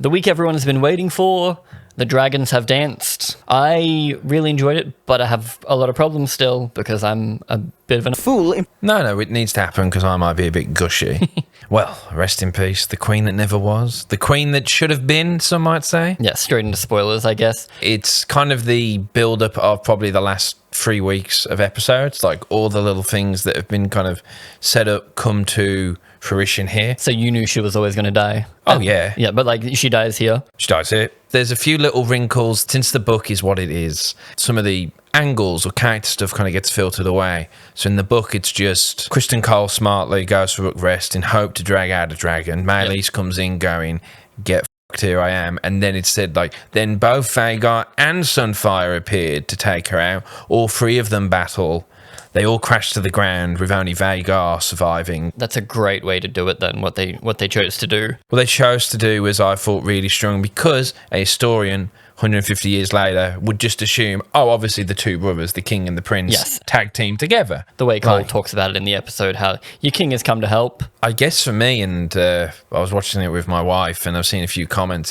the week everyone has been waiting for. The dragons have danced. I really enjoyed it, but I have a lot of problems still because I'm a bit of a fool. No, it needs to happen because I might be a bit gushy. Well, rest in peace, the queen that never was. The queen that should have been, some might say. Yeah, straight into spoilers, I guess. It's kind of the build-up of probably the last 3 weeks of episodes. Like, all the little things that have been kind of set up come to fruition here. So you knew she was always going to die. Oh, yeah. Yeah, but like she dies here. She dies here. There's a few little wrinkles since the book is what it is. Some of the angles or character stuff kind of gets filtered away. So in the book, it's just Kristen Cole smartly goes for Rook Rest in hope to drag out a dragon. Maelys comes in going, get fucked, here I am. And then it said, like, then both Vhagar and Sunfire appeared to take her out. All three of them battle. They all crash to the ground with only Vhagar surviving. That's a great way to do it then, what they chose to do. What they chose to do was, I thought, really strong because a historian 150 years later would just assume, oh, obviously the two brothers, the king and the prince, tag team together. The way Cole talks about it in the episode, how your king has come to help. I guess for me, and I was watching it with my wife and I've seen a few comments,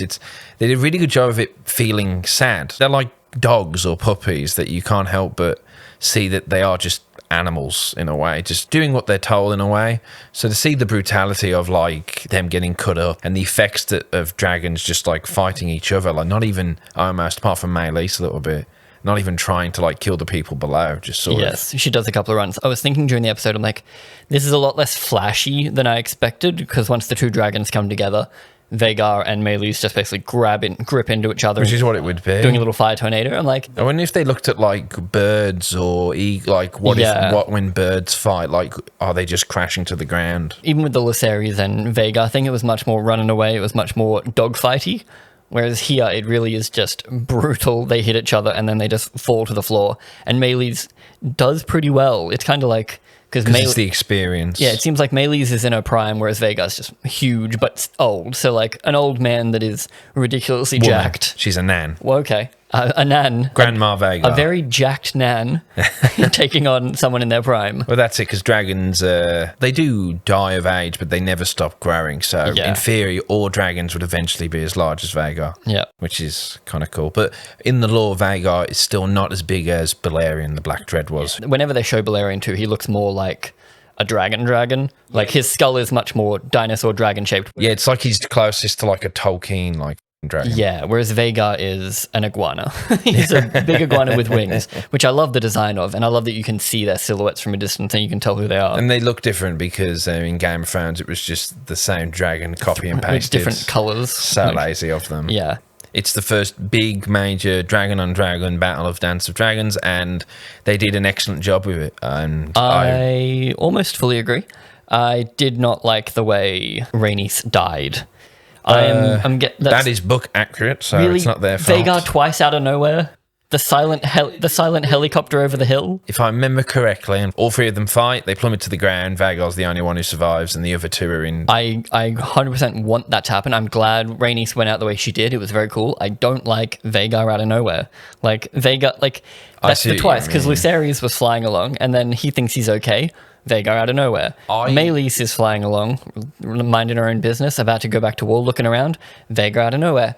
they did a really good job of it feeling sad. They're like dogs or puppies that you can't help but see that they are just animals in a way, just doing what they're told in a way. So to see the brutality of like them getting cut up and the effects of dragons just like fighting each other, like not even almost, apart from Maelys a little bit, not even trying to like kill the people below, just sort of. Yes, she does a couple of runs. I was thinking during the episode, I'm like, this is a lot less flashy than I expected because once the two dragons come together, Vhagar and Maelys just basically grip into each other. Which is what it would be. Doing a little fire tornado. I'm like, I wonder if they looked at like birds or like what when birds fight, like are they just crashing to the ground? Even with the Lucerys and Vhagar thing, it was much more running away. It was much more dogfighty. Whereas here, it really is just brutal. They hit each other and then they just fall to the floor. And Maelys does pretty well. It's kind of like... Because it's the experience. Yeah, it seems like Maelys is in her prime, whereas Vhagar's just huge, but old. So, like, an old man that is ridiculously jacked. She's a nan. Well, okay. A nan. Grandma Vhagar. A very jacked nan taking on someone in their prime. Well, that's it, because dragons, they do die of age, but they never stop growing. So, in theory, all dragons would eventually be as large as Vhagar. Yeah. Which is kind of cool. But in the lore, Vhagar is still not as big as Balerion, the Black Dread, was. Whenever they show Balerion too, he looks more like a dragon. Like, his skull is much more dinosaur dragon shaped. Yeah, it's like he's closest to like a Tolkien, like, dragon. Yeah, whereas Vhagar is an iguana. He's a big iguana with wings, which I love the design of, and I love that you can see their silhouettes from a distance and you can tell who they are. And they look different because in Game of Thrones it was just the same dragon, copy and pasted. With different colours. So lazy of them. Yeah. It's the first big major dragon on dragon battle of Dance of Dragons, and they did an excellent job with it. And I almost fully agree. I did not like the way Rhaenys died. That is book accurate, so really, it's not their fault. Vhagar twice out of nowhere. The silent helicopter over the hill. If I remember correctly, and all three of them fight, they plummet to the ground. Vhagar's the only one who survives, and the other two are in. I 100% want that to happen. I'm glad Rhaenys went out the way she did. It was very cool. I don't like Vhagar out of nowhere. Like Vhagar, like that's the twice because Lucerys was flying along, and then he thinks he's okay. Vhagar out of nowhere. Maelys is flying along, minding her own business, about to go back to war, looking around. Vhagar out of nowhere.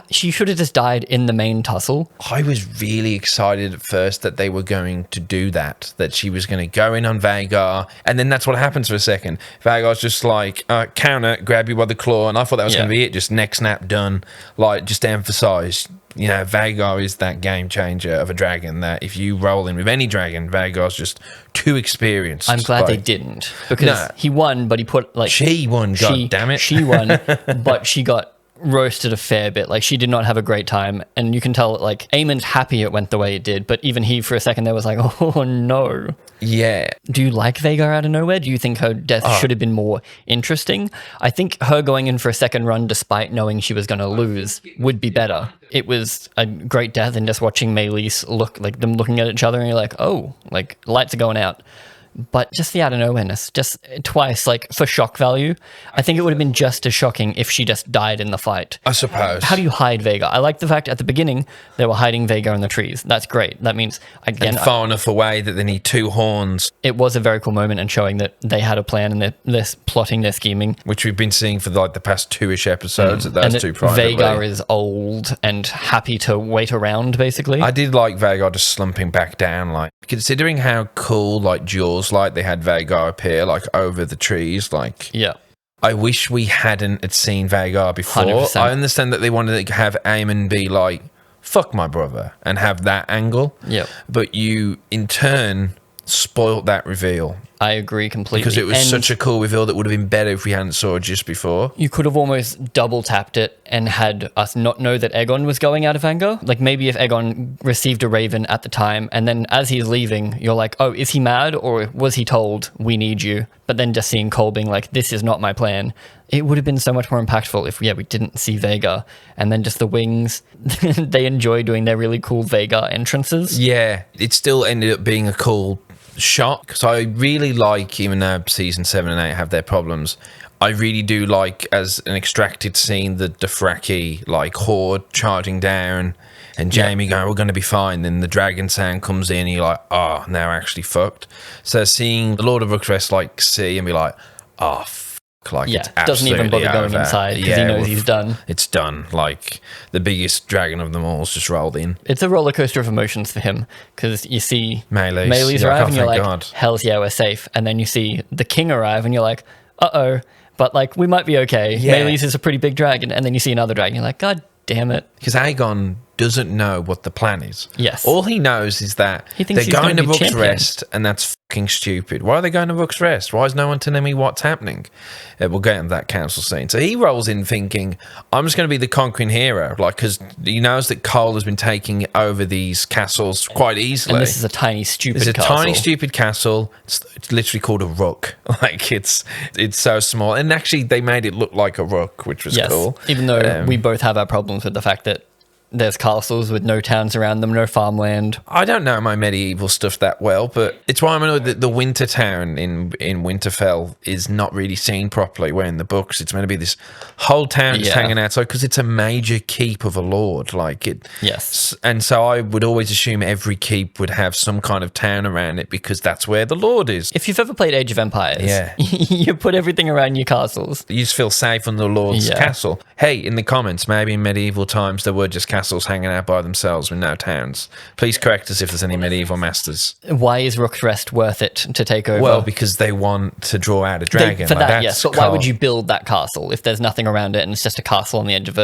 She should have just died in the main tussle. I was really excited at first that they were going to do that she was going to go in on Vhagar, and then that's what happens for a second. Vhagar's just like, counter, grab you by the claw, and I thought that was going to be it, just neck snap, done. Like, just to emphasise, you know, Vhagar is that game changer of a dragon that if you roll in with any dragon, Vhagar's just too experienced. I'm glad they didn't, because he won, but he put like... She won, god damn it. She won, but she got roasted a fair bit. Like, she did not have a great time, and you can tell, like, Aemon's happy it went the way it did, but even he, for a second there, was like, oh no. Yeah. Do you like Vhagar out of nowhere? Do you think her death should have been more interesting? I think her going in for a second run despite knowing she was going to lose would be better. It was a great death, and just watching Maelys look, like them looking at each other and you're like, oh, like lights are going out. But just the out of nowhereness, just twice, like for shock value, I think it would have been just as shocking if she just died in the fight. I suppose. How do you hide Vhagar? I like the fact at the beginning they were hiding Vhagar in the trees. That's great. That means, again, and far enough away that they need 2 horns. It was a very cool moment and showing that they had a plan and they're plotting, they're scheming. Which we've been seeing for like the past 2-ish episodes at those two privately. Vhagar is old and happy to wait around, basically. I did like Vhagar just slumping back down, like, considering how cool, like, Jaws, like, they had Vhagar appear, like, over the trees, like... Yeah. I wish we hadn't had seen Vhagar before. 100%. I understand that they wanted to have Aemon be like, fuck my brother, and have that angle. Yeah. But you, in turn, spoilt that reveal. I agree completely. Because it was such a cool reveal that would have been better if we hadn't saw it just before. You could have almost double tapped it and had us not know that Aegon was going out of anger. Like maybe if Aegon received a raven at the time and then as he's leaving, you're like, oh, is he mad or was he told we need you? But then just seeing Cole being like, this is not my plan. It would have been so much more impactful if, we didn't see Vhagar. And then just the wings, they enjoy doing their really cool Vhagar entrances. Yeah, it still ended up being a cool shot because I really like, even though season 7 and 8 have their problems, I really do like, as an extracted scene, the Dothraki like horde charging down and Jaime going, we're going to be fine. Then the dragon sound comes in and you're like, oh, now we're actually fucked. So seeing the Lord of Rooksrest like see and be like, oh, like, it's doesn't even bother going inside because he knows he's done. It's done. Like, the biggest dragon of them all has just rolled in. It's a roller coaster of emotions for him because you see Melees arrive and you're like, God. Hells yeah, we're safe. And then you see the king arrive and you're like, uh-oh, but like, we might be okay. Yeah. Melees is a pretty big dragon. And then you see another dragon, you're like, God damn it. Because Aegon doesn't know what the plan is. Yes. All he knows is that he thinks they're going to Rook's Rest, and that's fucking stupid. Why are they going to Rook's Rest? Why is no one telling me what's happening? We'll get into that council scene. So he rolls in thinking, I'm just going to be the conquering hero, like, because he knows that Cole has been taking over these castles quite easily. And this is a tiny, stupid castle. It's a tiny, stupid castle. It's literally called a rook. Like, it's so small. And actually, they made it look like a rook, which was cool. Even though we both have our problems with the fact that there's castles with no towns around them, no farmland. I don't know my medieval stuff that well, but it's why I'm annoyed that the winter town in Winterfell is not really seen properly, where in the books it's meant to be this whole town just hanging outside because it's a major keep of a lord. Like it. Yes. And so I would always assume every keep would have some kind of town around it because that's where the lord is. If you've ever played Age of Empires, you put everything around your castles. You just feel safe on the lord's castle. Hey, in the comments, maybe in medieval times there were just castles hanging out by themselves with no towns. Please correct us if there's any medieval masters. Why is Rook's Rest worth it to take over? Well, because they want to draw out a dragon. For that, yes. But why would you build that castle if there's nothing around it and it's just a castle on the edge of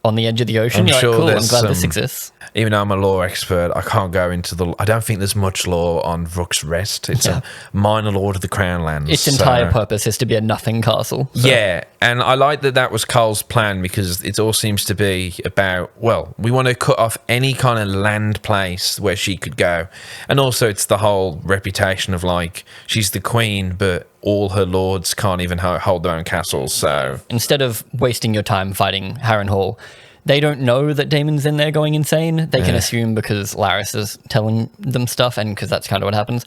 on the edge of the ocean? I'm sure cool, I'm glad this exists. Even though I'm a lore expert, I can't go into I don't think there's much lore on Rook's Rest. It's a minor Lord of the Crown lands. Its entire purpose is to be a nothing castle. So. Yeah, and I like that was Cole's plan because it all seems to be about, well, we want to cut off any kind of land place where she could go. And also it's the whole reputation of like, she's the queen, but all her lords can't even hold their own castles, so... Instead of wasting your time fighting Harrenhal, they don't know that Daemon's in there going insane. They can assume because Larys is telling them stuff and because that's kind of what happens.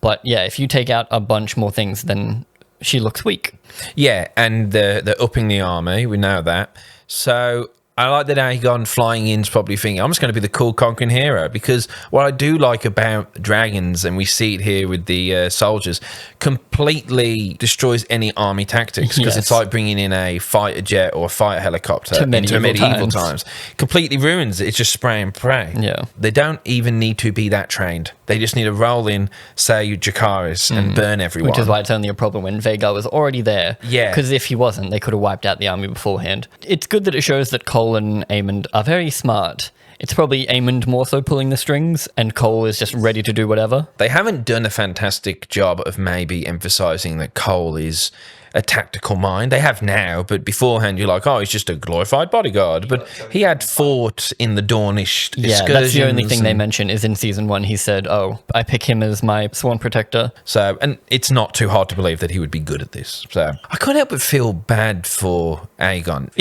But yeah, if you take out a bunch more things, then she looks weak. Yeah, and they're upping the army. We know that. So... I like that Aegon flying in's probably thinking, I'm just going to be the cool conquering hero, because what I do like about dragons, and we see it here with the soldiers, completely destroys any army tactics, because it's like bringing in a fighter jet or a fighter helicopter into medieval times. Completely ruins it. It's just spray and pray. Yeah. They don't even need to be that trained. They just need to roll in, say, Dracarys and burn everyone. Which is why it's only a problem when Vhagar was already there. Yeah. Because if he wasn't, they could have wiped out the army beforehand. It's good that it shows that Cole and Aemond are very smart. It's probably Aemond more so pulling the strings, and Cole is just ready to do whatever. They haven't done a fantastic job of maybe emphasising that Cole is a tactical mind. They have now, but beforehand you're like, oh, he's just a glorified bodyguard. But he had fought in the Dornish excursions. Yeah, that's the only thing they mention is in season 1 he said, oh, I pick him as my sworn protector. So, and it's not too hard to believe that he would be good at this. So I can't help but feel bad for Aegon.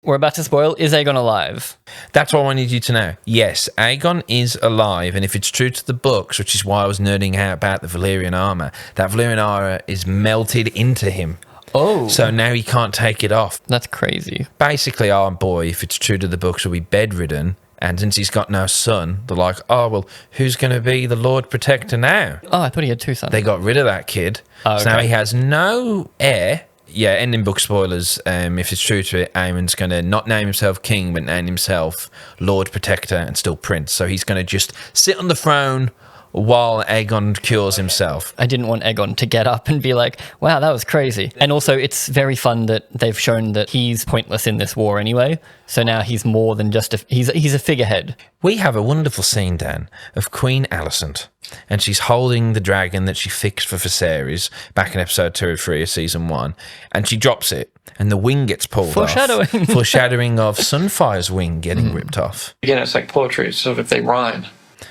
We're about to spoil. Is Aegon alive? That's what I wanted you to know. Yes, Aegon is alive, and if it's true to the books, which is why I was nerding out about the Valyrian armor, that Valyrian armor is melted into him. Oh. So now he can't take it off. That's crazy. Basically, our boy, if it's true to the books, will be bedridden, and since he's got no son, they're like, oh, well, who's going to be the Lord Protector now? Oh, I thought he had 2 sons. They got rid of that kid. Oh, so now he has no heir. Yeah, ending book spoilers. If it's true to it, Aemon's going to not name himself king, but name himself Lord Protector and still Prince. So he's going to just sit on the throne while Aegon cures himself. I didn't want Aegon to get up and be like, wow, that was crazy. And also, it's very fun that they've shown that he's pointless in this war anyway. So now he's more than just he's a figurehead. We have a wonderful scene, Dan, of Queen Alicent. And she's holding the dragon that she fixed for Viserys back in episode 2 or 3 of season 1. And she drops it, and the wing gets pulled Foreshadowing. off. Foreshadowing of Sunfire's wing getting ripped off. Again, it's like poetry, so if they rhyme.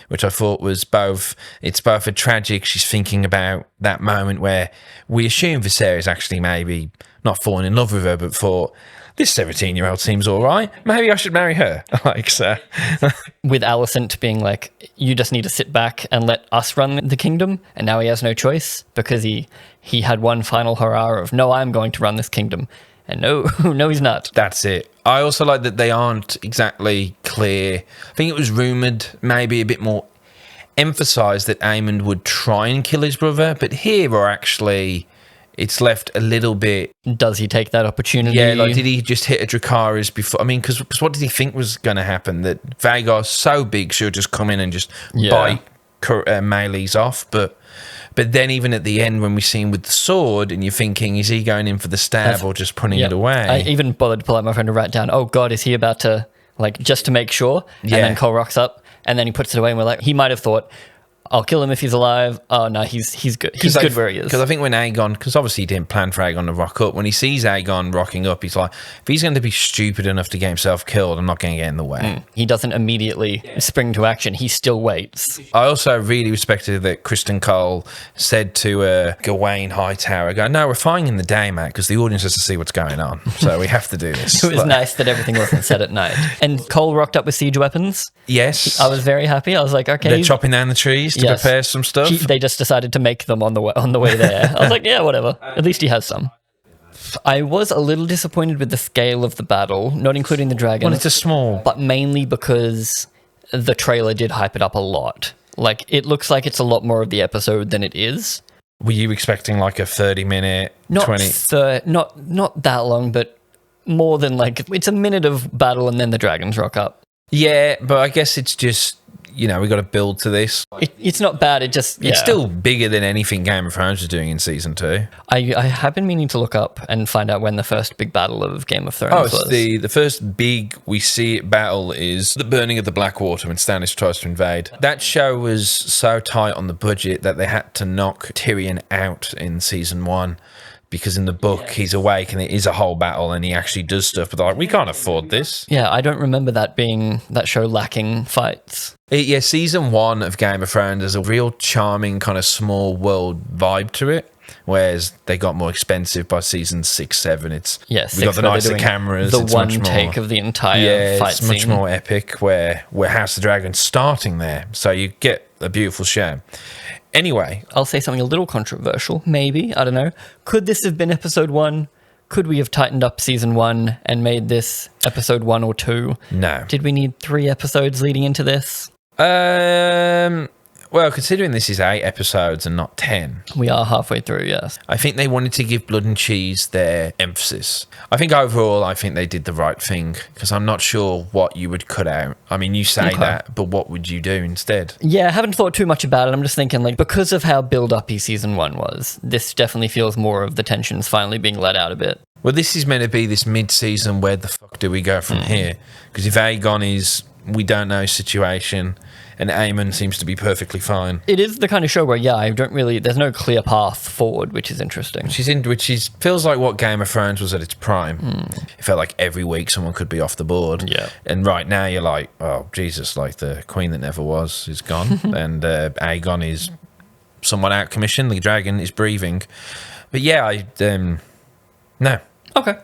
Which I thought was both a tragic, she's thinking about that moment where we assume Viserys actually maybe not fallen in love with her, but thought, this 17-year-old seems all right. Maybe I should marry her. Like, so. With Alicent being like, you just need to sit back and let us run the kingdom. And now he has no choice because he had one final hurrah of, no, I'm going to run this kingdom. And no, he's not. That's it. I also like that they aren't exactly clear. I think it was rumoured, maybe a bit more emphasised, that Aemond would try and kill his brother. But here we're actually... it's left a little bit... Does he take that opportunity? Yeah, like, did he just hit a Dracarys before? I mean, because what did he think was going to happen? That Vhagar's so big, she'll just come in and just bite Melee's off. But then even at the end, when we see him with the sword, and you're thinking, is he going in for the stab or just putting it away? I even bothered to pull out my phone to write down, oh, God, is he about to, like, just to make sure? And then Cole rocks up, and then he puts it away, and we're like, he might have thought... I'll kill him if he's alive. Oh, no, he's good. He's good where he is. Because I think when Aegon... because obviously he didn't plan for Aegon to rock up. When he sees Aegon rocking up, he's like, if he's going to be stupid enough to get himself killed, I'm not going to get in the way. He doesn't immediately spring to action. He still waits. I also really respected that Kristen Cole said to Gawain Hightower, no, we're flying in the day, mate, because the audience has to see what's going on. So we have to do this. It was nice that everything wasn't said at night. And Cole rocked up with siege weapons. Yes. I was very happy. I was like, okay. They're chopping down the trees to prepare some stuff. They just decided to make them on the way there. I was like, yeah, whatever. At least he has some. I was a little disappointed with the scale of the battle, not including the dragon. Well, it's a small... but mainly because the trailer did hype it up a lot. Like, it looks like it's a lot more of the episode than it is. Were you expecting like a 30-minute, 20... Not that long, but more than like... it's a minute of battle and then the dragons rock up. Yeah, but I guess it's just... we got to build to this. It's not bad. It's still bigger than anything Game of Thrones was doing in season 2. I have been meaning to look up and find out when the first big battle of Game of Thrones was. The first big we see battle is the burning of the Blackwater when Stannis tries to invade. That show was so tight on the budget that they had to knock Tyrion out in season 1. Because in the book, he's awake and it is a whole battle and he actually does stuff. But they're like, we can't afford this. Yeah, I don't remember that show lacking fights. Season 1 of Game of Thrones has a real charming kind of small world vibe to it. Whereas they got more expensive by season 6, 7. We got the nicer cameras. The one take of the entire fight scene. It's much more epic where House of the Dragon's starting there. So you get a beautiful show. Anyway. I'll say something a little controversial, maybe. I don't know. Could this have been episode 1? Could we have tightened up season 1 and made this episode 1 or 2? No. Did we need 3 episodes leading into this? Well, considering this is 8 episodes and not 10. We are halfway through, yes. I think they wanted to give Blood and Cheese their emphasis. I think overall, I think they did the right thing because I'm not sure what you would cut out. I mean, you say that, but what would you do instead? Yeah, I haven't thought too much about it. I'm just thinking, like, because of how build-uppy season 1 was, this definitely feels more of the tensions finally being let out a bit. Well, this is meant to be this mid-season, where the fuck do we go from here? Because if Aegon is, we don't know situation... and Aemon seems to be perfectly fine. It is the kind of show where, there's no clear path forward, which is interesting. Which feels like what Game of Thrones was at its prime. It felt like every week someone could be off the board. Yeah. And right now you're like, oh, Jesus, like the queen that never was is gone. And Aegon is somewhat out commissioned. The dragon is breathing. But yeah, no. Okay.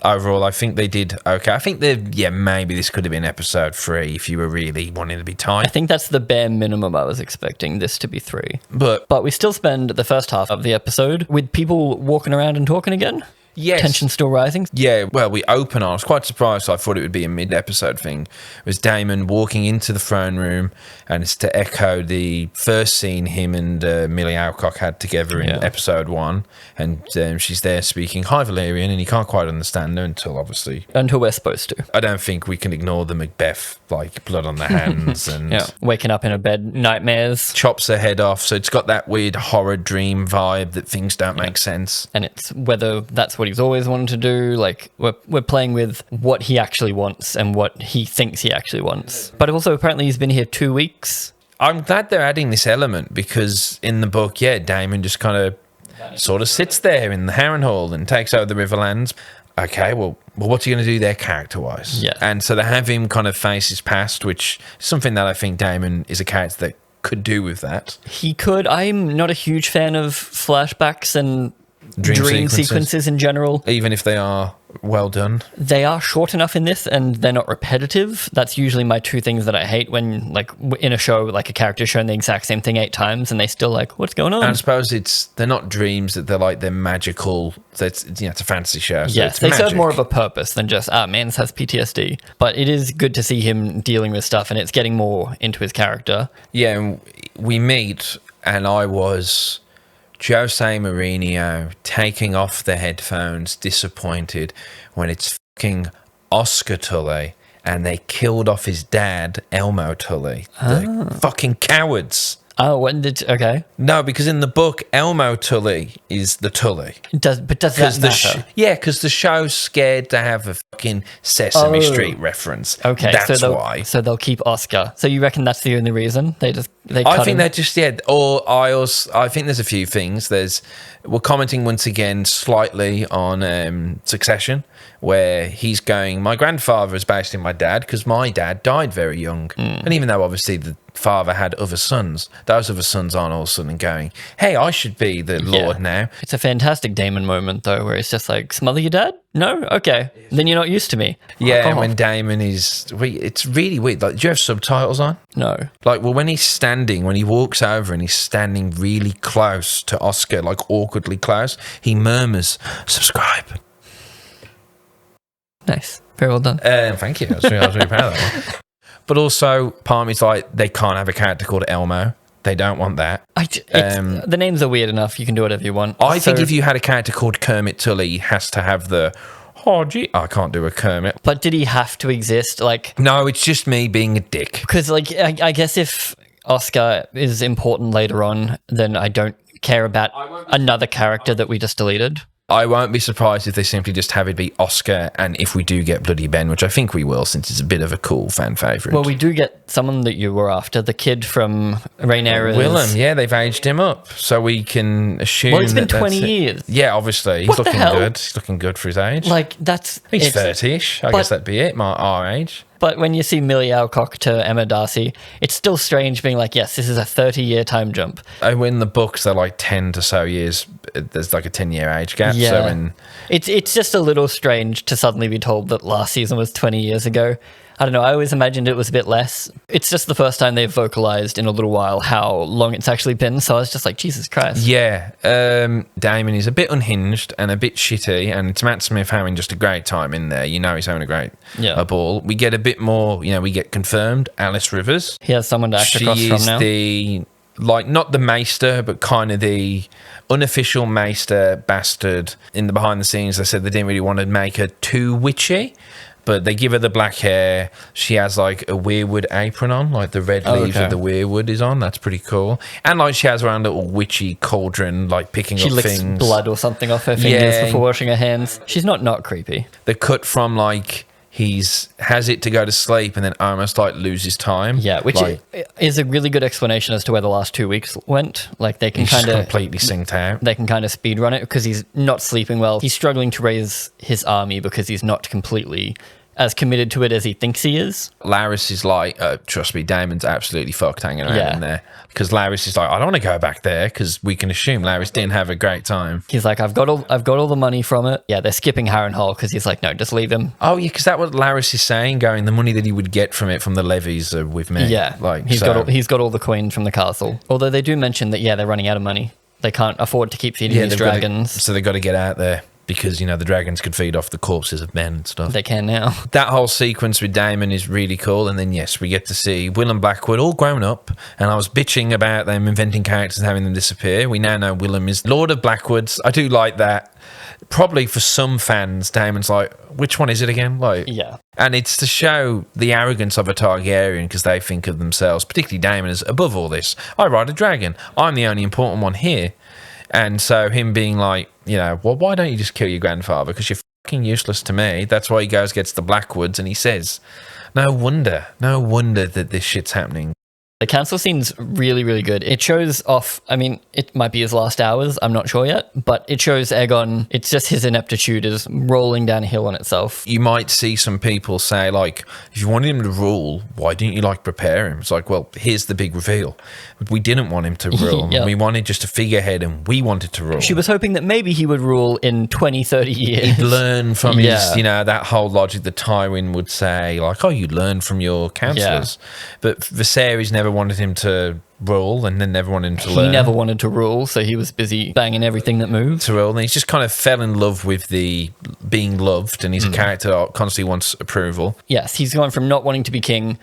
overall, I think they did okay. I think maybe this could have been episode 3 if you were really wanting to be tight. I think that's the bare minimum I was expecting this to be 3. But we still spend the first half of the episode with people walking around and talking again. yes. Tension still rising. Yeah, well, we open on, I was quite surprised. I thought it would be a mid-episode thing. It was Daemon walking into the throne room, and it's to echo the first scene him and Millie Alcock had together in episode 1. And she's there speaking, "Hi, Valerian," and you can't quite understand her until we're supposed to. I don't think we can ignore the Macbeth, like blood on the hands and waking up in a bed, nightmares. Chops her head off. So it's got that weird horror dream vibe that things don't make sense. And it's whether that's what he's always wanted to do. Like we're playing with what he actually wants and what he thinks he actually wants. But also apparently he's been here 2 weeks. I'm glad they're adding this element because in the book, Daemon just kind of sort of sits there in the Harrenhal and takes over the Riverlands. Okay, well, what's he going to do there character-wise? Yeah. And so they have him kind of face his past, which is something that I think Daemon is a character that could do with that. He could. I'm not a huge fan of flashbacks and dream sequences in general. Even if they are well done. They are short enough in this and they're not repetitive. That's usually my 2 things that I hate when, like, in a show, like a character showing the exact same thing 8 times and they still like, what's going on? And I suppose they're not dreams, that they're magical. It's a fantasy show. So yes, they serve more of a purpose than just, Mans has PTSD. But it is good to see him dealing with stuff and it's getting more into his character. Yeah, and we meet and I was Jose Mourinho taking off the headphones, disappointed when it's fucking Oscar Tully and they killed off his dad, Elmo Tully. The fucking cowards. Oh, okay. No, because in the book, Elmo Tully is the Tully. Does that matter? Because the show's scared to have a fucking Sesame Street reference. Okay, that's why. So they'll keep Oscar. So you reckon that's the only reason they cut I think him? they're just Or I think there's a few things. We're commenting once again slightly on Succession, where he's going, my grandfather is based in my dad because my dad died very young, and even though obviously the father had other sons, those other sons aren't all of a sudden going, hey, I should be the Lord now. It's a fantastic Daemon moment though, where it's just like, smother your dad? No? Okay. Then you're not used to me. Yeah, and when Daemon it's really weird. Like, do you have subtitles on? No. Like, well, when he walks over and he's standing really close to Oscar, like awkwardly close, he murmurs, subscribe. Nice. Very well done. Thank you. I was really proud of that one. But also, part of me's like, they can't have a character called Elmo. They don't want that. The names are weird enough. You can do whatever you want. I think if you had a character called Kermit Tully, he has to have the... Oh, gee, I can't do a Kermit. But did he have to exist? Like, no, it's just me being a dick. Because, like, I guess if Oscar is important later on, then I don't care about another character that we just deleted. I won't be surprised if they simply just have it be Oscar, and if we do get Bloody Ben, which I think we will, since it's a bit of a cool fan favourite. Well, we do get someone that you were after, the kid from Rhaenyra's... Willem, yeah, they've aged him up, so we can assume. Well, it's been 20 years. Yeah, obviously, he's looking good. He's looking good for his age. Like, he's 30ish. I guess that'd be it. Our age. But when you see Millie Alcock to Emma Darcy, it's still strange being like, yes, this is a 30-year time jump. In the books, they're like 10 to so years. There's like a 10-year age gap. Yeah. So it's just a little strange to suddenly be told that last season was 20 years ago. I don't know, I always imagined it was a bit less. It's just the first time they've vocalized in a little while how long it's actually been, so I was just like, Jesus Christ. Yeah, Daemon is a bit unhinged and a bit shitty, and it's Matt Smith having just a great time in there. You know he's having a great ball. We get a bit more, we get confirmed, Alice Rivers. He has someone to act across from now. She is not the maester, but kind of the unofficial maester bastard. In the behind the scenes, they said they didn't really want to make her too witchy, but they give her the black hair. She has like a weirwood apron on, like the red leaves of the weirwood is on. That's pretty cool. And like she has her own little witchy cauldron, like picking up things. She licks blood or something off her fingers before washing her hands. She's not creepy. The cut from like has it to go to sleep and then almost like loses time. Yeah, which is a really good explanation as to where the last 2 weeks went. Like they can kind of completely synced out. They can kind of speed run it because he's not sleeping well. He's struggling to raise his army because he's not completely as committed to it as he thinks he is. Larys is like, trust me, Daemon's absolutely fucked hanging around in there. Because Larys is like, I don't want to go back there, because we can assume Larys didn't have a great time. He's like, I've got all the money from it. Yeah, they're skipping Harrenhal because he's like, no, just leave him. Oh yeah, because that's what Larys is saying. Going, the money that he would get from it from the levies are with me. Yeah, like he's got all the coin from the castle. Although they do mention that they're running out of money. They can't afford to keep feeding these dragons. So they've got to get out there. Because, the dragons could feed off the corpses of men and stuff. They can now. That whole sequence with Daemon is really cool. And then, yes, we get to see Willem Blackwood all grown up. And I was bitching about them inventing characters and having them disappear. We now know Willem is Lord of Blackwoods. I do like that. Probably for some fans, Daemon's like, which one is it again? Yeah. And it's to show the arrogance of a Targaryen because they think of themselves, particularly Daemon, as above all this. I ride a dragon. I'm the only important one here. And so him being like, well, why don't you just kill your grandfather? Because you're fucking useless to me. That's why he gets the Blackwoods, and he says, no wonder that this shit's happening. The council scene's really, really good. It shows off, it might be his last hours, I'm not sure yet, but it shows Aegon, it's just his ineptitude is rolling down a hill on itself. You might see some people say, if you wanted him to rule, why didn't you, prepare him? It's like, well, here's the big reveal. We didn't want him to rule. Yep. We wanted just a figurehead, and we wanted to rule. She was hoping that maybe he would rule in 20, 30 years. He'd learn from his, that whole logic that Tywin would say, you learn from your counselors. Yeah. But Viserys never wanted him to rule, and then never wanted him to learn. He never wanted to rule, so he was busy banging everything that moved. To rule, and he's just kind of fell in love with the being loved, and he's a character that constantly wants approval. Yes, he's gone from not wanting to be king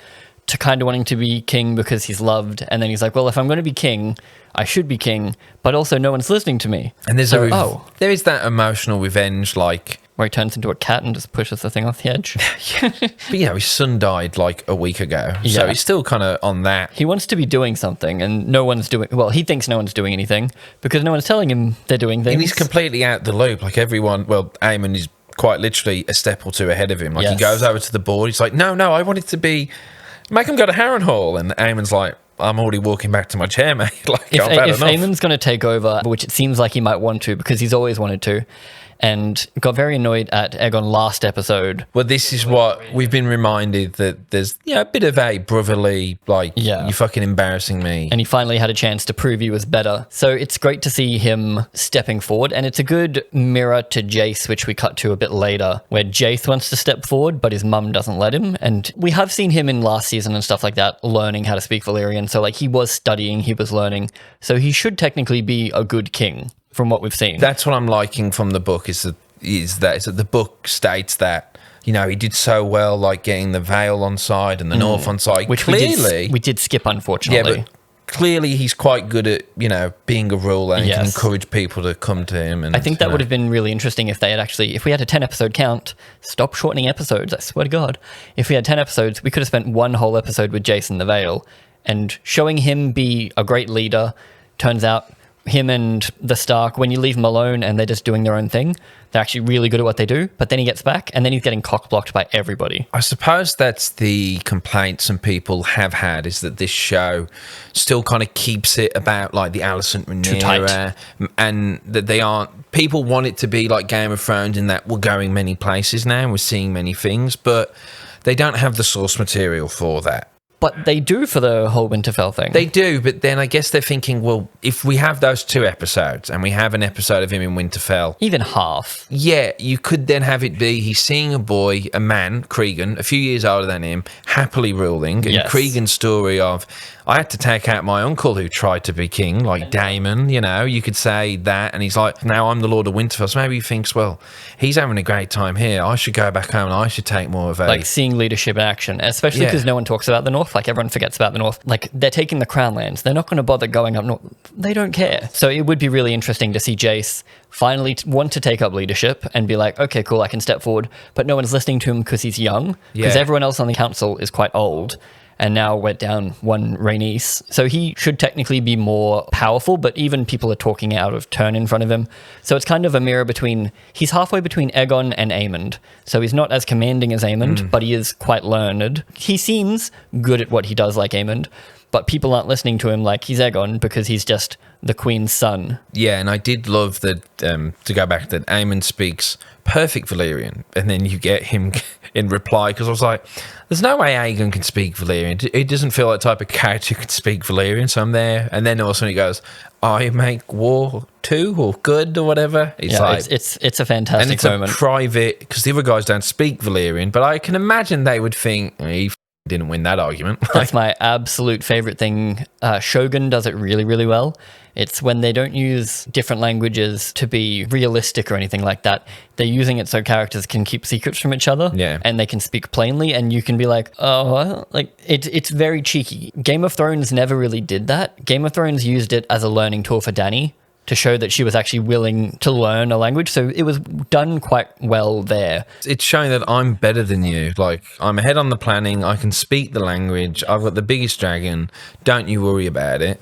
to kind of wanting to be king because he's loved, and then he's like, well, if I'm going to be king, I should be king, but also no one's listening to me. And there's there is that emotional revenge, where he turns into a cat and just pushes the thing off the edge. But his son died a week ago, so he's still kind of on that. He wants to be doing something, and no one's doing. Well, he thinks no one's doing anything because no one's telling him they're doing things. And he's completely out the loop. Everyone, Aemon is quite literally a step or two ahead of him. He goes over to the board. He's like, no, I want it to be. Make him go to Harrenhal, and Aemon's like, I'm already walking back to my chair, mate. If Aemon's going to take over, which it seems like he might want to because he's always wanted to, and got very annoyed at Aegon last episode. Well, this is what we've been reminded, that there's a bit of a brotherly, you're fucking embarrassing me. And he finally had a chance to prove he was better. So it's great to see him stepping forward, and it's a good mirror to Jace, which we cut to a bit later, where Jace wants to step forward, but his mum doesn't let him. And we have seen him in last season and stuff like that, learning how to speak Valyrian. So he was studying, he was learning. So he should technically be a good king. From what we've seen. That's what I'm liking from the book is that the book states that, he did so well, getting the Vale on side and the North on side. Which clearly we did skip, unfortunately. Yeah, but clearly he's quite good at, being a ruler and can encourage people to come to him. And I think that would have been really interesting if they had if we had a 10 episode count, stop shortening episodes, I swear to God. If we had 10 episodes, we could have spent one whole episode with Jason the Vale and showing him be a great leader. Turns out, him and the Stark, when you leave them alone and they're just doing their own thing, they're actually really good at what they do, but then he gets back and then he's getting cock-blocked by everybody. I suppose that's the complaint some people have had, is that this show still kind of keeps it about the Alicent Rhaenyra, and that people want it to be like Game of Thrones in that we're going many places now, we're seeing many things, but they don't have the source material for that. But they do for the whole Winterfell thing. They do, but then I guess they're thinking, well, if we have those 2 episodes and we have an episode of him in Winterfell... Even half. Yeah, you could then have it be he's seeing a man, Cregan, a few years older than him, happily ruling, and Cregan's story of... I had to take out my uncle who tried to be king, Daemon, you could say that. And he's like, now I'm the Lord of Winterfell. So maybe he thinks, well, he's having a great time here. I should go back home and I should take more of a... seeing leadership in action, especially because no one talks about the North. Everyone forgets about the North. They're taking the Crown Lands. They're not going to bother going up north. They don't care. So it would be really interesting to see Jace finally want to take up leadership and be like, okay, cool, I can step forward. But no one's listening to him because he's young. Because everyone else on the council is quite old. And now went down one Rhaenys. So he should technically be more powerful, but even people are talking out of turn in front of him. So it's kind of a mirror he's halfway between Aegon and Aemond. So he's not as commanding as Aemond, but he is quite learned. He seems good at what he does like Aemond, but people aren't listening to him like he's Aegon because he's just the Queen's son. Yeah, and I did love that, to go back, that Aemond speaks perfect Valyrian, and then you get him in reply, because I was like, there's no way Aegon can speak Valyrian. It doesn't feel like the type of character who can speak Valyrian, so I'm there. And then all of a sudden he goes, I make war too, or good, or whatever. It's like, it's a fantastic and it's moment. a private, because the other guys don't speak Valyrian, but I can imagine they would think, he didn't win that argument. That's my absolute favorite thing. Shogun does it really, really well. It's when they don't use different languages to be realistic or anything like that. They're using it so characters can keep secrets from each other, and they can speak plainly, and you can be like, oh, like it's very cheeky. Game of Thrones never really did that. Game of Thrones used it as a learning tool for Dany to show that she was actually willing to learn a language. So it was done quite well there. It's showing that I'm better than you. Like, I'm ahead on the planning. I can speak the language. I've got the biggest dragon. Don't you worry about it.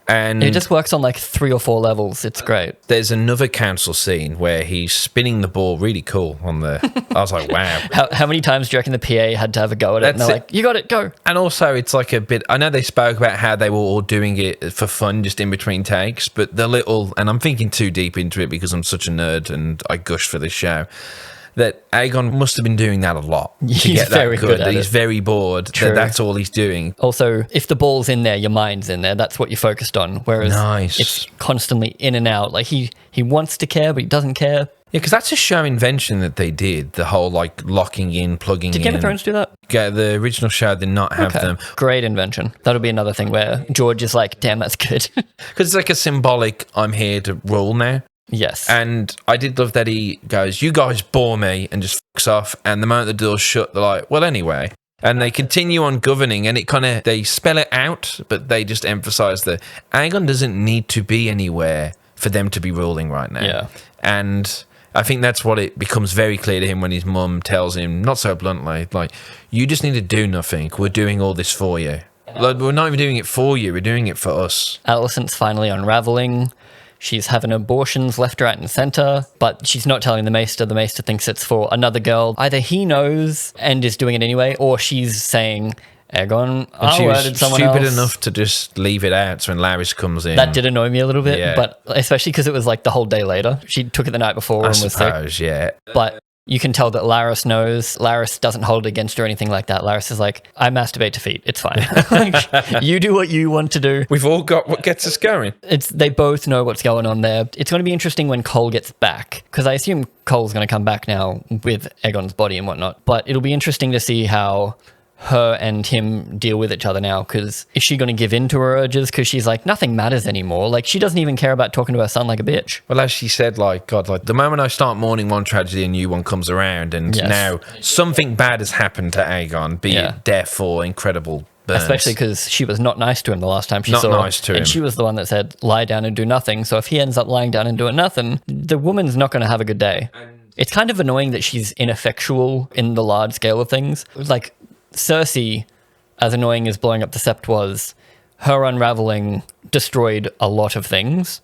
And it just works on like 3 or 4 levels. It's great. There's another council scene where he's spinning the ball really cool on the... I was like, wow. How many times do you reckon the PA had to have a go at it? And they're like, you got it, go. And also, it's like a bit... I know they spoke about how they were all doing it for fun, just in between takes, but the little... And I'm thinking too deep into it because I'm such a nerd and I gush for this show. That Aegon must have been doing that a lot to get that good. That he's very bored. That's all he's doing. Also, if the ball's in there, your mind's in there. That's what you're focused on. Whereas it's constantly in and out. Like he wants to care, but he doesn't care. Yeah, because that's a show invention that they did. The whole like locking in, plugging in. Did Game of Thrones do that? Yeah, the original show did not have them. Great invention. That'll be another thing where George is like, damn, that's good. Because it's like a symbolic, I'm here to rule now. Yes. And I did love that he goes, you guys bore me, and just fucks off. And the moment the door's shut, they're like, well, anyway. And they continue on governing, and it kind of, they spell it out, but they just emphasize that Aegon doesn't need to be anywhere for them to be ruling right now. Yeah. And I think that's what it becomes very clear to him when his mum tells him, not so bluntly, like, you just need to do nothing. We're doing all this for you. Like, we're not even doing it for you. We're doing it for us. Alicent's finally unraveling. She's having abortions left, right, and centre, but she's not telling the Maester. The Maester thinks it's for another girl. Either he knows and is doing it anyway, or she's saying, Aegon, she was someone stupid else. enough to just leave it out so when Larys comes in. That did annoy me a little bit, but especially because it was like the whole day later. She took it the night before and was sick. Yeah. But you can tell that Larys knows. Larys doesn't hold it against her or anything like that. Larys is like, I masturbate to feet. It's fine. Like, you do what you want to do. We've all got what gets us going. They both know what's going on there. It's going to be interesting when Cole gets back, because I assume Cole's going to come back now with Aegon's body and whatnot. But it'll be interesting to see how her and him deal with each other now, because is she going to give in to her urges? Because she's like, nothing matters anymore. Like, she doesn't even care about talking to her son like a bitch. Well, as she said, like, God, like, the moment I start mourning one tragedy, a new one comes around, and now something bad has happened to Aegon, be it death or incredible burns. Especially because she was not nice to him the last time she saw him. Not nice to him. And she was the one that said, lie down and do nothing. So if he ends up lying down and doing nothing, the woman's not going to have a good day. It's kind of annoying that she's ineffectual in the large scale of things. Like, Cersei, as annoying as blowing up the Sept was, her unraveling destroyed a lot of things,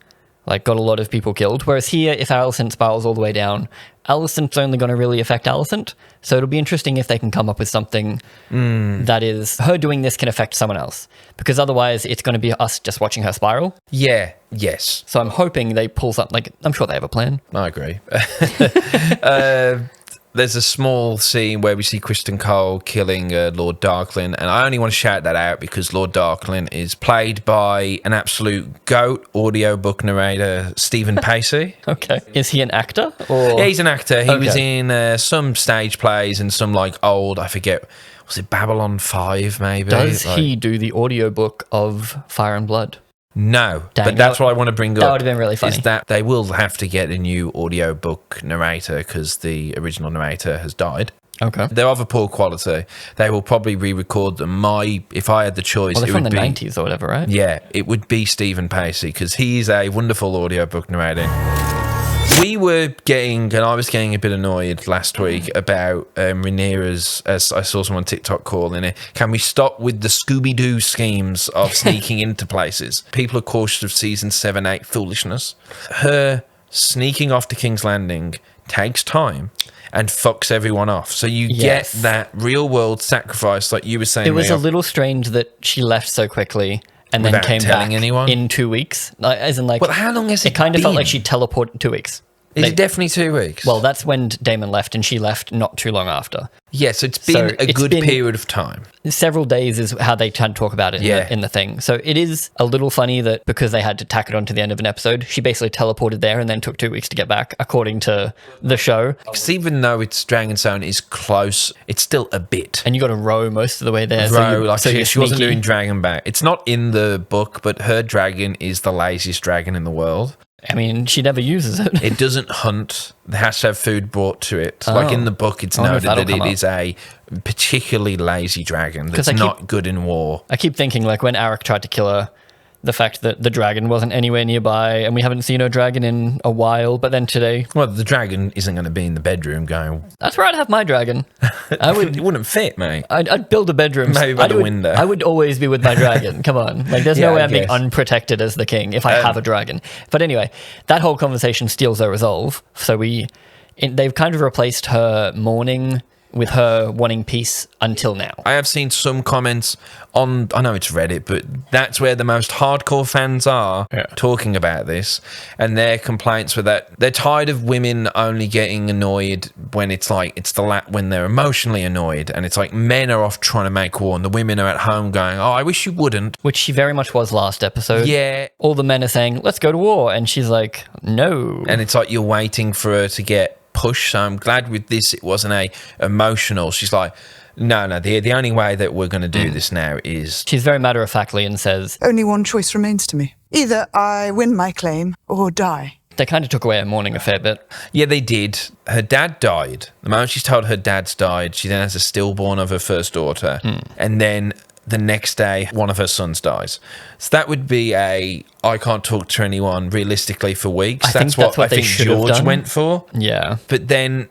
like got a lot of people killed. Whereas here, if Alicent spirals all the way down, Alicent's only going to really affect Alicent. So it'll be interesting if they can come up with something that is, her doing this can affect someone else. Because otherwise, it's going to be us just watching her spiral. Yeah, yes. So I'm hoping they pull something, like, I'm sure they have a plan. I agree. There's a small scene where we see Kristen Cole killing Lord Darklyn, and I only want to shout that out because Lord Darklyn is played by an absolute goat audiobook narrator, Stephen Pacey. Okay. Is he an actor? Or? Yeah, he's an actor. He was in some stage plays and some like old, I forget, was it Babylon 5 maybe? Does he do the audiobook of Fire and Blood? No, Dang, but that's what I want to bring up. That would have been really funny. Is that they will have to get a new audiobook narrator because the original narrator has died. Okay. They're of a poor quality. They will probably re-record them. If I had the choice, well, they're it from would the be 90s or whatever, right? Yeah, it would be Stephen Pacey because he's a wonderful audiobook narrator. We were getting, and I was getting a bit annoyed last week about Rhaenyra's, as I saw someone on TikTok calling it, can we stop with the Scooby-Doo schemes of sneaking into places? People are cautious of season 7, 8 foolishness. Her sneaking off to King's Landing takes time and fucks everyone off. So you get that real-world sacrifice like you were saying. It was a little strange that she left so quickly and then came back anyone? in 2 weeks. As in, like, but how long has it kind of felt like she teleported 2 weeks. Is it definitely 2 weeks? Well, that's when Damon left, and she left not too long after. Yeah, so it's been a good period of time. Several days is how they try to talk about it in the thing. So it is a little funny that because they had to tack it on to the end of an episode, she basically teleported there and then took 2 weeks to get back, according to the show. Because even though it's Dragonstone is close, it's still a bit. And you got to row most of the way there. She wasn't doing dragon back. It's not in the book, but her dragon is the laziest dragon in the world. I mean, she never uses it. It doesn't hunt. It has to have food brought to it. Like in the book, it's noted that it is a particularly lazy dragon that's not good in war. I keep thinking, like, when Arik tried to kill her, the fact that the dragon wasn't anywhere nearby and we haven't seen a dragon in a while, but then today... Well, the dragon isn't going to be in the bedroom going... That's where I'd have my dragon. It wouldn't fit, mate. I'd build a bedroom. Maybe by the window. I would always be with my dragon. Come on. Like, there's no way I'm being unprotected as the king if I have a dragon. But anyway, that whole conversation steals their resolve. So they've kind of replaced her mourning with her wanting peace until now. I have seen some comments on, I know it's Reddit, but that's where the most hardcore fans are talking about this. And their complaints were that they're tired of women only getting annoyed when it's like, when they're emotionally annoyed. And it's like men are off trying to make war and the women are at home going, oh, I wish you wouldn't. Which she very much was last episode. Yeah. All the men are saying, let's go to war. And she's like, no. And it's like you're waiting for her to get push. So I'm glad with this it wasn't emotional. She's like, no, the only way that we're going to do this now is... She's very matter-of-factly and says... Only one choice remains to me. Either I win my claim or die. They kind of took away her mourning a fair bit. Yeah, they did. Her dad died. The moment she's told her dad's died, she then has a stillborn of her first daughter. And then the next day, one of her sons dies. So that would be I can't talk to anyone realistically for weeks. That's what I think George went for. Yeah. But then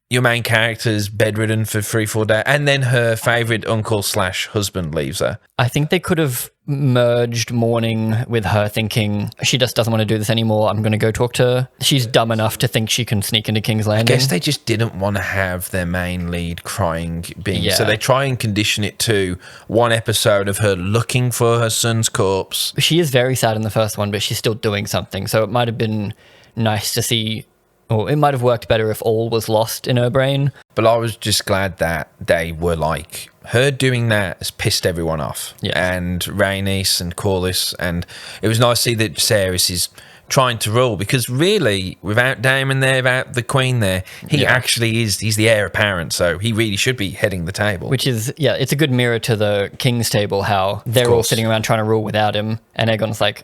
your main character's bedridden for 3-4 days. And then her favourite uncle/husband leaves her. I think they could have merged mourning with her thinking she just doesn't want to do this anymore. I'm going to go talk to her. She's dumb enough to think she can sneak into King's Landing. I guess they just didn't want to have their main lead crying being. So they try and condition it to one episode of her looking for her son's corpse. She is very sad in the first one, but she's still doing something. So it might have been nice to see, or it might have worked better if all was lost in her brain. But I was just glad that they were like, her doing that has pissed everyone off. Yeah. And Rhaenys and Corlys. And it was nice to see that Viserys is trying to rule, because really, without Daemon there, without the Queen there, he actually is, he's the heir apparent. So he really should be heading the table. Which is, it's a good mirror to the King's table, how they're all sitting around trying to rule without him. And Aegon's like,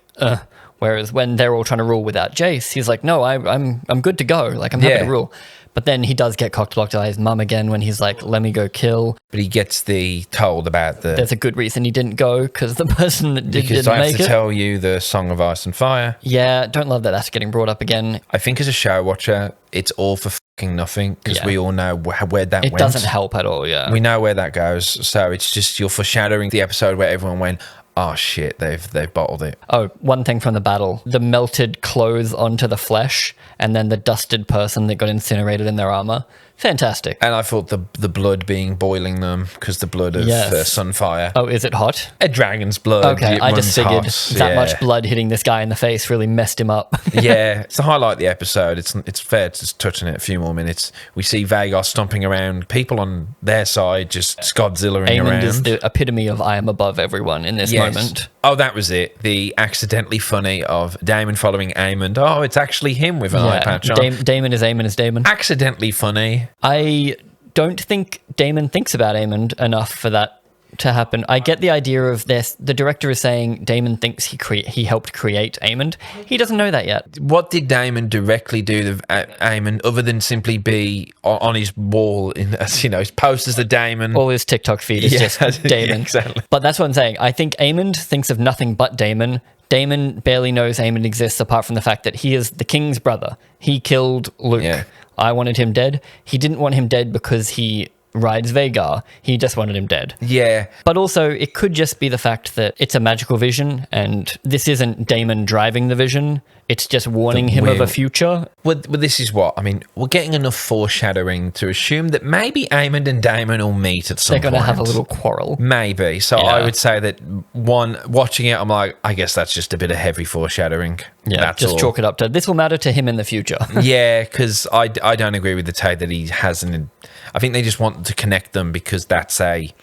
Whereas when they're all trying to rule without Jace, he's like, no, I'm good to go. Like, I'm happy to rule. But then he does get cock-blocked by his mum again when he's like, let me go kill. But he gets told about There's a good reason he didn't go, because the person that didn't make it. Because I have to tell you the Song of Ice and Fire. Yeah, don't love that that's getting brought up again. I think as a show watcher, it's all for fucking nothing, because we all know where that went. It doesn't help at all, We know where that goes. So it's just, you're foreshadowing the episode where everyone went, oh shit, they've bottled it. Oh, one thing from the battle. The melted clothes onto the flesh, and then the dusted person that got incinerated in their armor. Fantastic. And I thought the blood being boiling them, because the blood of Sunfire. Oh, is it hot? A dragon's blood. Okay, I just figured that much blood hitting this guy in the face really messed him up. Yeah, it's to highlight the episode. It's fair to just touch on it a few more minutes. We see Vhagar stomping around, people on their side just Godzillaing around. Aemond is the epitome of I am above everyone in this moment. Oh, that was it. The accidentally funny of Daemon following Aemond. Oh, it's actually him with an eye patch on. Daemon is Daemon. Accidentally funny. I don't think Daemon thinks about Aemond enough for that to happen. I get the idea of this. The director is saying Daemon thinks he helped create Aemond. He doesn't know that yet. What did Daemon directly do to Aemond other than simply be on his wall, his post as the Daemon? All his TikTok feed is just Daemon. Yeah, exactly. But that's what I'm saying. I think Aemond thinks of nothing but Daemon. Daemon barely knows Aemond exists apart from the fact that he is the king's brother. He killed Luke. Yeah. I wanted him dead. He didn't want him dead because he rides Vhagar. He just wanted him dead. Yeah. But also, it could just be the fact that it's a magical vision, and this isn't Daemon driving the vision. It's just warning him of a future. Well, this is what I mean. We're getting enough foreshadowing to assume that maybe Aemond and Daemon will meet at some point. They're going to have a little quarrel. Maybe. So I would say that watching it, I'm like, I guess that's just a bit of heavy foreshadowing. Yeah, that's just all. Chalk it up to this will matter to him in the future. Yeah, because I don't agree with the take that he hasn't. I think they just want to connect them because that's a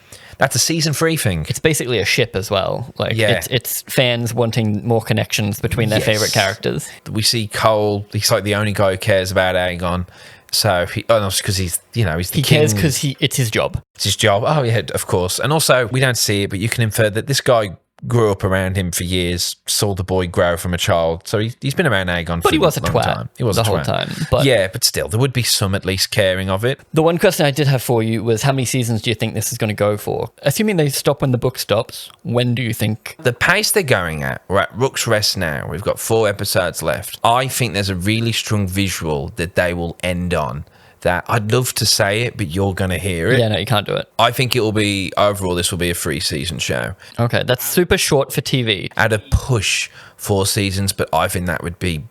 season 3 thing. It's basically a ship as well. Like it's fans wanting more connections between their favorite characters. We see Cole. He's like the only guy who cares about Aegon. So because he's the king. He cares because it's his job. It's his job. Oh yeah, of course. And also we don't see it, but you can infer that this guy grew up around him for years, saw the boy grow from a child. So he's been around Aegon for a long time. He was the a whole twat. time. But yeah, but still, there would be some at least caring of it. The one question I did have for you was how many seasons do you think this is going to go for? Assuming they stop when the book stops, when do you think? The pace they're going at, we're at Rook's Rest now. We've got 4 episodes left. I think there's a really strong visual that they will end on. That I'd love to say it, but you're going to hear it. Yeah, no, you can't do it. I think it will be, overall, this will be a 3-season show. Okay, that's super short for TV. At a push, 4 seasons, but I think that would be...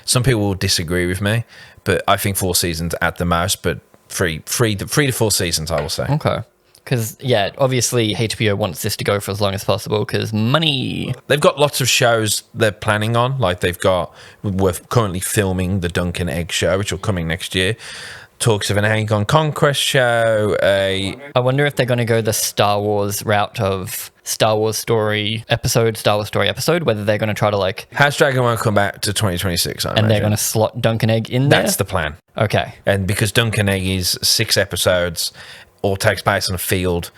Some people will disagree with me, but I think 4 seasons at the most, but 3 to 4 seasons, I will say. Okay. Because, yeah, obviously HBO wants this to go for as long as possible because money. They've got lots of shows they're planning on. Like we're currently filming the Dunk and Egg show, which will coming next year. Talks of an Aegon Conquest show. I wonder if they're going to go the Star Wars route of Star Wars story episode, whether they're going to try to like... House Dragon won't come back to 2026, I imagine. They're going to slot Dunk and Egg in there? That's the plan. Okay. And because Dunk and Egg is 6 episodes, all takes place on a field,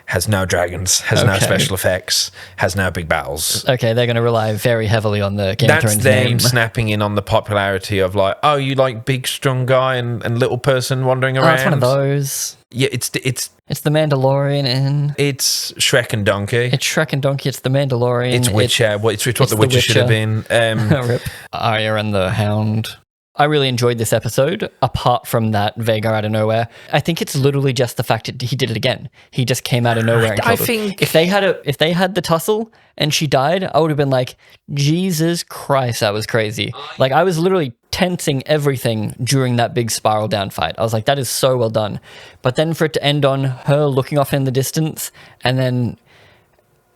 has no dragons, has no special effects, has no big battles. Okay, they're going to rely very heavily on the Game of Thrones That's them name. snapping in on the popularity of like, oh, you like big, strong guy and little person wandering around? Oh, it's one of those. Yeah, it's the Mandalorian and... It's Shrek and Donkey. It's Shrek and Donkey, it's the Mandalorian. It's Witcher. It's what the Witcher should have been. Rip. Arya and the Hound. I really enjoyed this episode, apart from that Vhagar out of nowhere. I think it's literally just the fact that he did it again. He just came out of nowhere and killed her. think if they had the tussle and she died, I would have been like, Jesus Christ, that was crazy. Like, I was literally tensing everything during that big spiral down fight. I was like, that is so well done. But then for it to end on her looking off in the distance and then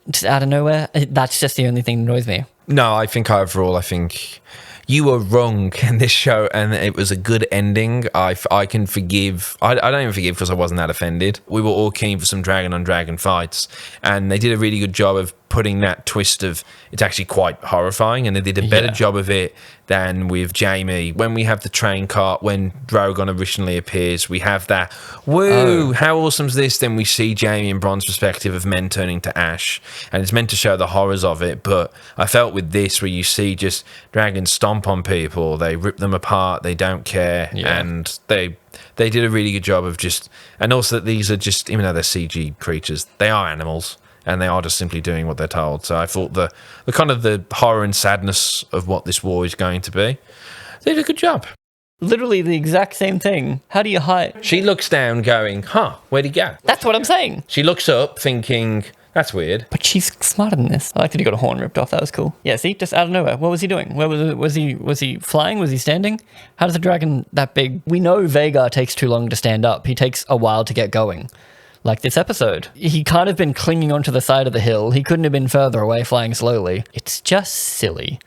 just out of nowhere, that's just the only thing that annoys me. No, I think overall, you were wrong in this show, and it was a good ending. I can forgive. I don't even forgive because I wasn't that offended. We were all keen for some dragon on dragon fights, and they did a really good job of putting that twist of it's actually quite horrifying, and they did a better job of it than with Jaime. When we have the train cart, when Drogon originally appears, we have that, woo, how awesome is this? Then we see Jaime and Bronn's perspective of men turning to ash, and it's meant to show the horrors of it, but I felt with this where you see just dragons stomp on people, they rip them apart, they don't care, and they did a really good job of just, and also that these are just, even though they're CG creatures, they are animals. And they are just simply doing what they're told. So I thought the kind of the horror and sadness of what this war is going to be, they did a good job. Literally the exact same thing. How do you hide? She looks down going, where'd he go? That's what I'm saying. She looks up thinking, that's weird. But she's smarter than this. I like that he got a horn ripped off. That was cool. Yeah, see? Just out of nowhere. What was he doing? Where was he flying? Was he standing? How does a dragon that big... We know Vhagar takes too long to stand up. He takes a while to get going. Like this episode. He can't have been clinging onto the side of the hill. He couldn't have been further away flying slowly. It's just silly.